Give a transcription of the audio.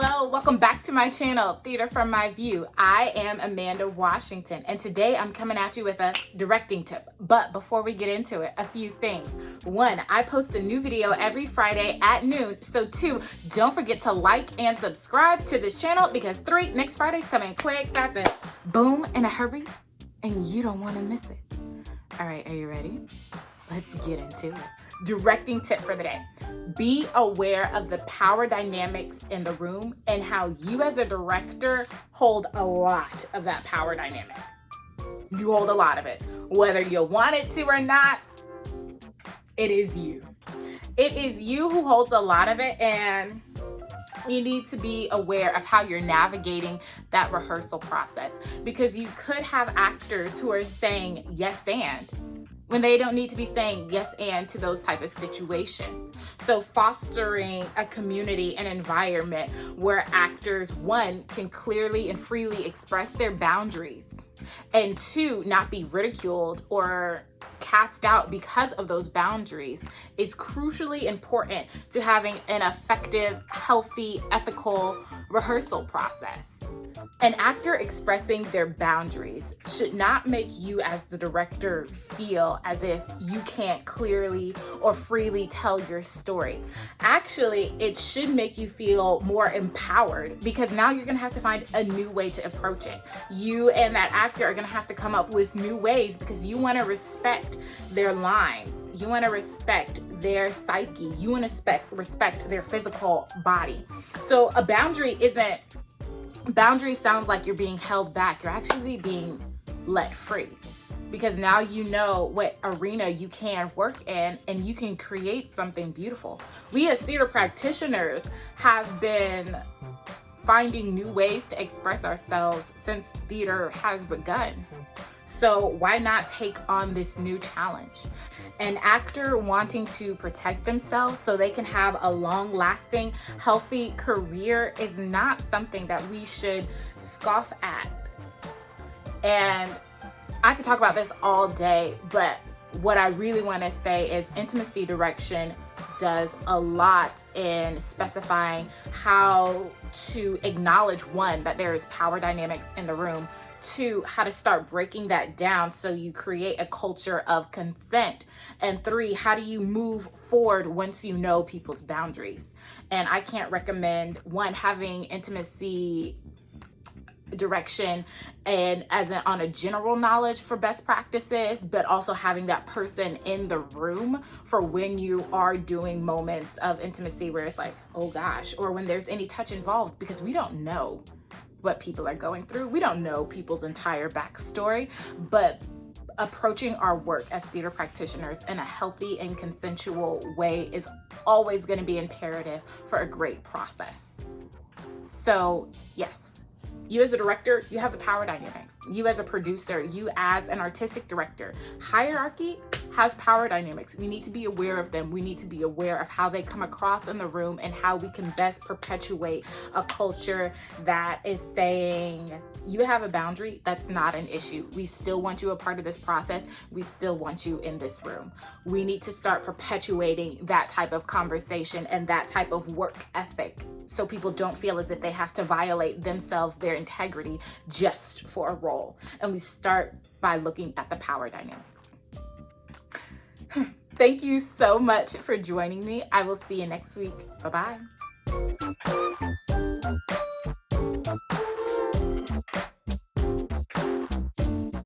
Hello, welcome back to my channel, Theater from My View. I am Amanda Washington, and today I'm coming at you with a directing tip. But before we get into it, a few things. 1, I post a new video every Friday at noon. So 2, don't forget to like and subscribe to this channel because 3, next Friday's coming quick, fast, and boom, in a hurry, and you don't want to miss it. All right, are you ready? Let's get into it. Directing tip for the day. Be aware of the power dynamics in the room and how you as a director hold a lot of that power dynamic. You hold a lot of it. Whether you want it to or not, it is you. It is you who holds a lot of it, and you need to be aware of how you're navigating that rehearsal process, because you could have actors who are saying yes and when they don't need to be saying yes and to those type of situations. So fostering a community and environment where actors, 1, can clearly and freely express their boundaries, and 2, not be ridiculed or cast out because of those boundaries is crucially important to having an effective, healthy, ethical rehearsal process. An actor expressing their boundaries should not make you as the director feel as if you can't clearly or freely tell your story. Actually, it should make you feel more empowered, because now you're gonna have to find a new way to approach it. You and that actor are gonna have to come up with new ways, because you wanna respect their lines. You wanna respect their psyche. You wanna respect their physical body. So a boundary sounds like you're being held back. You're actually being let free, because now you know what arena you can work in and you can create something beautiful. We as theater practitioners have been finding new ways to express ourselves since theater has begun. So why not take on this new challenge? An actor wanting to protect themselves so they can have a long-lasting, healthy career is not something that we should scoff at. And I could talk about this all day, but what I really want to say is intimacy direction does a lot in specifying how to acknowledge, 1, that there is power dynamics in the room, 2, how to start breaking that down so you create a culture of consent, and 3, how do you move forward once you know people's boundaries. And I can't recommend, 1, having intimacy direction and on a general knowledge for best practices, but also having that person in the room for when you are doing moments of intimacy where it's like, oh gosh, or when there's any touch involved, because we don't know what people are going through. We don't know people's entire backstory, but approaching our work as theater practitioners in a healthy and consensual way is always going to be imperative for a great process. So yes, you as a director, you have the power dynamics. You as a producer, you as an artistic director, hierarchy has power dynamics. We need to be aware of them. We need to be aware of how they come across in the room and how we can best perpetuate a culture that is saying, you have a boundary, that's not an issue. We still want you a part of this process. We still want you in this room. We need to start perpetuating that type of conversation and that type of work ethic, so people don't feel as if they have to violate themselves, their integrity, just for a role. And we start by looking at the power dynamics. Thank you so much for joining me. I will see you next week. Bye-bye.